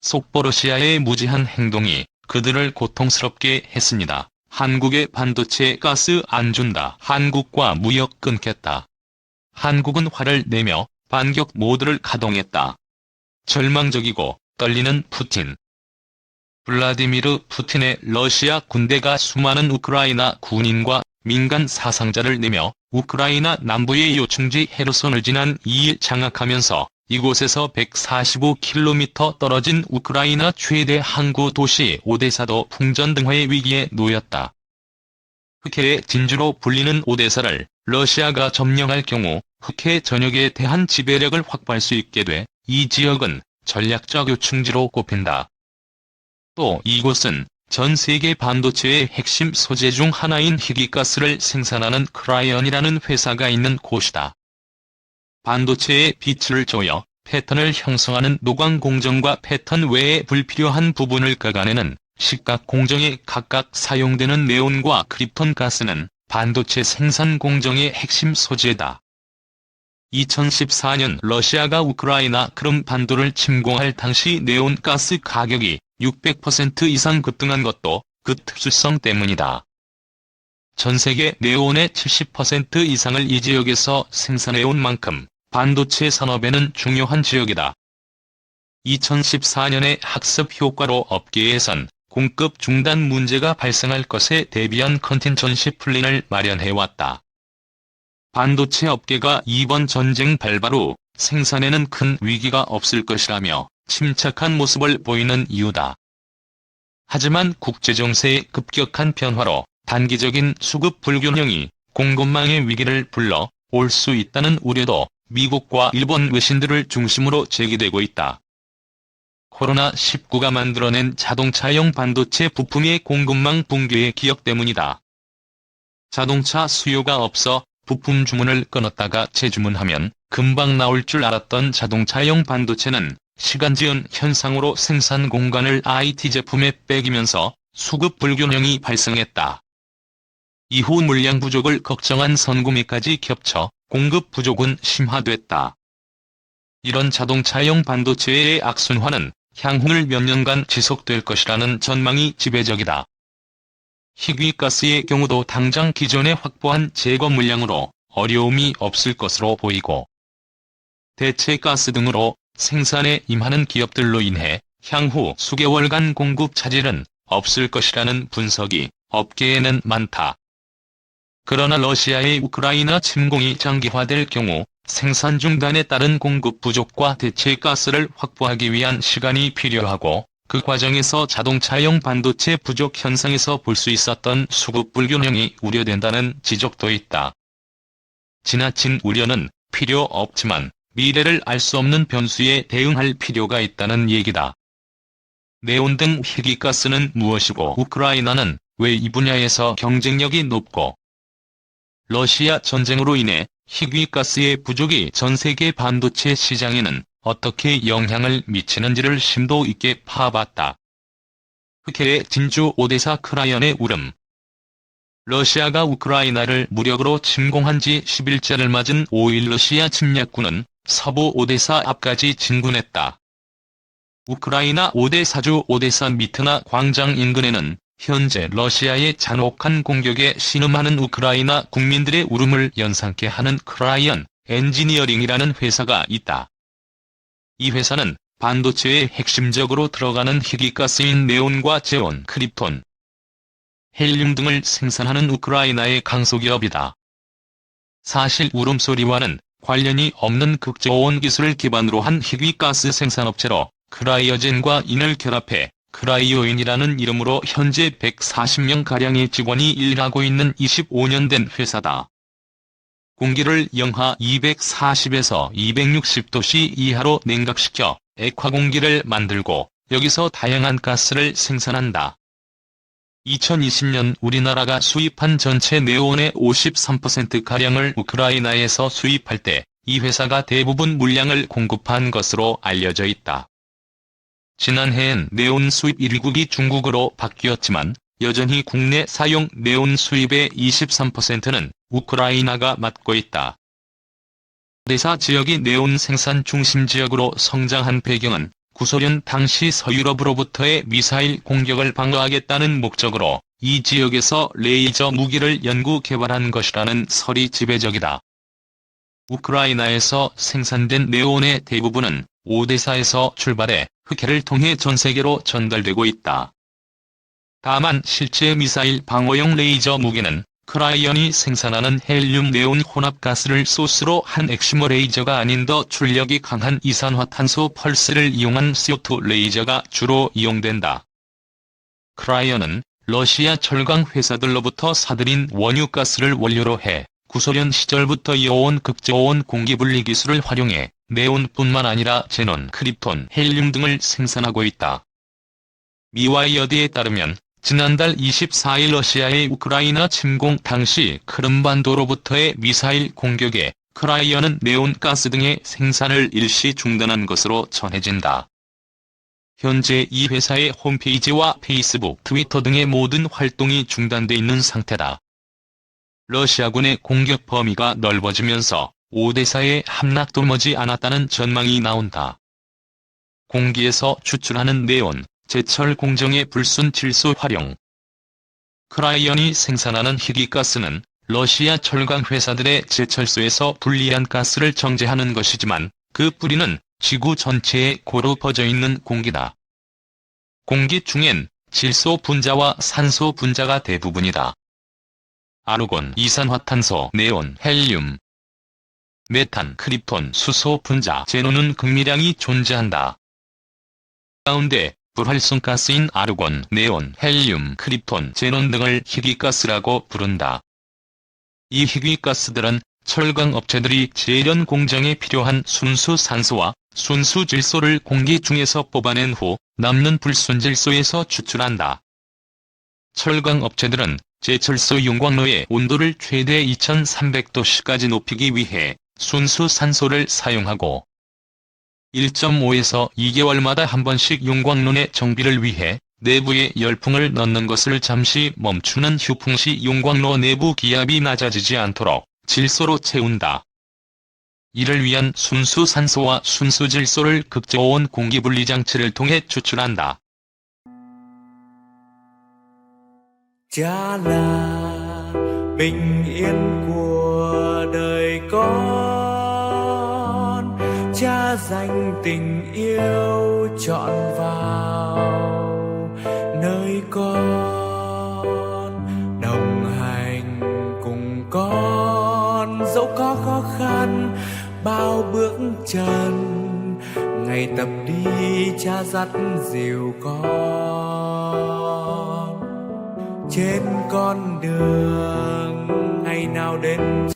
속보 러시아의 무지한 행동이 그들을 고통스럽게 했습니다. 한국에 반도체 가스 안 준다. 한국과 무역 끊겠다. 한국은 화를 내며 반격 모드를 가동했다. 절망적이고 떨리는 푸틴. 블라디미르 푸틴의 러시아 군대가 수많은 우크라이나 군인과 민간 사상자를 내며 우크라이나 남부의 요충지 헤르손을 지난 2일 장악하면서 이곳에서 145km 떨어진 우크라이나 최대 항구 도시 오데사도 풍전등화의 위기에 놓였다. 흑해의 진주로 불리는 오데사를 러시아가 점령할 경우 흑해 전역에 대한 지배력을 확보할 수 있게 돼 이 지역은 전략적 요충지로 꼽힌다. 또 이곳은 전 세계 반도체의 핵심 소재 중 하나인 희귀가스를 생산하는 크라이언이라는 회사가 있는 곳이다. 반도체의 빛을 조여 패턴을 형성하는 노광 공정과 패턴 외에 불필요한 부분을 깎아내는 식각 공정에 각각 사용되는 네온과 크립톤 가스는 반도체 생산 공정의 핵심 소재다. 2014년 러시아가 우크라이나 크림 반도를 침공할 당시 네온 가스 가격이 600% 이상 급등한 것도 그 특수성 때문이다. 전 세계 네온의 70% 이상을 이 지역에서 생산해온 만큼 반도체 산업에는 중요한 지역이다. 2014년의 학습 효과로 업계에선 공급 중단 문제가 발생할 것에 대비한 컨틴전시 플랜을 마련해왔다. 반도체 업계가 이번 전쟁 발발 후 생산에는 큰 위기가 없을 것이라며 침착한 모습을 보이는 이유다. 하지만 국제정세의 급격한 변화로 단기적인 수급 불균형이 공급망의 위기를 불러 올 수 있다는 우려도 미국과 일본 외신들을 중심으로 제기되고 있다. 코로나19가 만들어낸 자동차용 반도체 부품의 공급망 붕괴의 기억 때문이다. 자동차 수요가 없어 부품 주문을 끊었다가 재주문하면 금방 나올 줄 알았던 자동차용 반도체는 시간지연 현상으로 생산 공간을 IT 제품에 빼기면서 수급 불균형이 발생했다. 이후 물량 부족을 걱정한 선구매까지 겹쳐 공급 부족은 심화됐다. 이런 자동차용 반도체의 악순환은 향후 몇 년간 지속될 것이라는 전망이 지배적이다. 희귀가스의 경우도 당장 기존에 확보한 제거 물량으로 어려움이 없을 것으로 보이고, 대체 가스 등으로 생산에 임하는 기업들로 인해 향후 수개월간 공급 차질은 없을 것이라는 분석이 업계에는 많다. 그러나 러시아의 우크라이나 침공이 장기화될 경우 생산 중단에 따른 공급 부족과 대체 가스를 확보하기 위한 시간이 필요하고, 그 과정에서 자동차용 반도체 부족 현상에서 볼 수 있었던 수급 불균형이 우려된다는 지적도 있다. 지나친 우려는 필요 없지만 미래를 알 수 없는 변수에 대응할 필요가 있다는 얘기다. 네온 등 희귀가스는 무엇이고 우크라이나는 왜 이 분야에서 경쟁력이 높고, 러시아 전쟁으로 인해 희귀가스의 부족이 전 세계 반도체 시장에는 어떻게 영향을 미치는지를 심도 있게 파봤다. 흑해의 진주 오데사 크라이언의 울음. 러시아가 우크라이나를 무력으로 침공한 지 10일째를 맞은 5일 러시아 침략군은 서부 오데사 앞까지 진군했다. 우크라이나 오데사주 오데사 미트나 광장 인근에는 현재 러시아의 잔혹한 공격에 신음하는 우크라이나 국민들의 울음을 연상케 하는 크라이언 엔지니어링이라는 회사가 있다. 이 회사는 반도체에 핵심적으로 들어가는 희귀가스인 네온과 제온, 크립톤, 헬륨 등을 생산하는 우크라이나의 강소기업이다. 사실 울음소리와는 관련이 없는 극저온 기술을 기반으로 한 희귀가스 생산업체로 크라이어젠과 인을 결합해 크라이오인이라는 이름으로 현재 140명가량의 직원이 일하고 있는 25년 된 회사다. 공기를 영하 240에서 260도씨 이하로 냉각시켜 액화공기를 만들고 여기서 다양한 가스를 생산한다. 2020년 우리나라가 수입한 전체 네온의 53%가량을 우크라이나에서 수입할 때 이 회사가 대부분 물량을 공급한 것으로 알려져 있다. 지난해엔 네온 수입 1위국이 중국으로 바뀌었지만 여전히 국내 사용 네온 수입의 23%는 우크라이나가 맡고 있다. 오데사 지역이 네온 생산 중심 지역으로 성장한 배경은 구소련 당시 서유럽으로부터의 미사일 공격을 방어하겠다는 목적으로 이 지역에서 레이저 무기를 연구 개발한 것이라는 설이 지배적이다. 우크라이나에서 생산된 네온의 대부분은 오데사에서 출발해 흑해를 통해 전 세계로 전달되고 있다. 다만 실제 미사일 방어용 레이저 무기는 크라이언이 생산하는 헬륨 네온 혼합가스를 소스로 한 엑시머 레이저가 아닌 더 출력이 강한 이산화탄소 펄스를 이용한 CO2 레이저가 주로 이용된다. 크라이언은 러시아 철강 회사들로부터 사들인 원유가스를 원료로 해 구소련 시절부터 이어온 극저온 공기분리 기술을 활용해 네온뿐만 아니라 제논, 크립톤, 헬륨 등을 생산하고 있다. 미와이어드에 따르면 지난달 24일 러시아의 우크라이나 침공 당시 크림반도로부터의 미사일 공격에 크라이언은 네온가스 등의 생산을 일시 중단한 것으로 전해진다. 현재 이 회사의 홈페이지와 페이스북, 트위터 등의 모든 활동이 중단돼 있는 상태다. 러시아군의 공격 범위가 넓어지면서 오데사의 함락도 머지 않았다는 전망이 나온다. 공기에서 추출하는 네온, 제철 공정의 불순 질소 활용. 크라이언이 생산하는 희귀가스는 러시아 철강 회사들의 제철소에서 분리한 가스를 정제하는 것이지만 그 뿌리는 지구 전체에 고루 퍼져 있는 공기다. 공기 중엔 질소 분자와 산소 분자가 대부분이다. 아르곤, 이산화탄소, 네온, 헬륨, 메탄, 크립톤, 수소 분자, 제논은 극미량이 존재한다. 가운데 불활성가스인 아르곤, 네온, 헬륨, 크립톤, 제논 등을 희귀가스라고 부른다. 이 희귀가스들은 철강 업체들이 제련 공정에 필요한 순수 산소와 순수 질소를 공기 중에서 뽑아낸 후 남는 불순질소에서 추출한다. 철강 업체들은 제철소 용광로의 온도를 최대 2300도씨까지 높이기 위해 순수 산소를 사용하고 1.5에서 2개월마다 한 번씩 용광로의 정비를 위해 내부에 열풍을 넣는 것을 잠시 멈추는 휴풍 시 용광로 내부 기압이 낮아지지 않도록 질소로 채운다. 이를 위한 순수 산소와 순수 질소를 극저온 공기분리 장치를 통해 추출한다. Cha là bình yên của đời con, cha dành tình yêu trọn vào nơi con, đồng hành cùng con dẫu có khó khăn bao bước chân, ngày tập đi cha dắt dìu con trên con đường ngày nào đến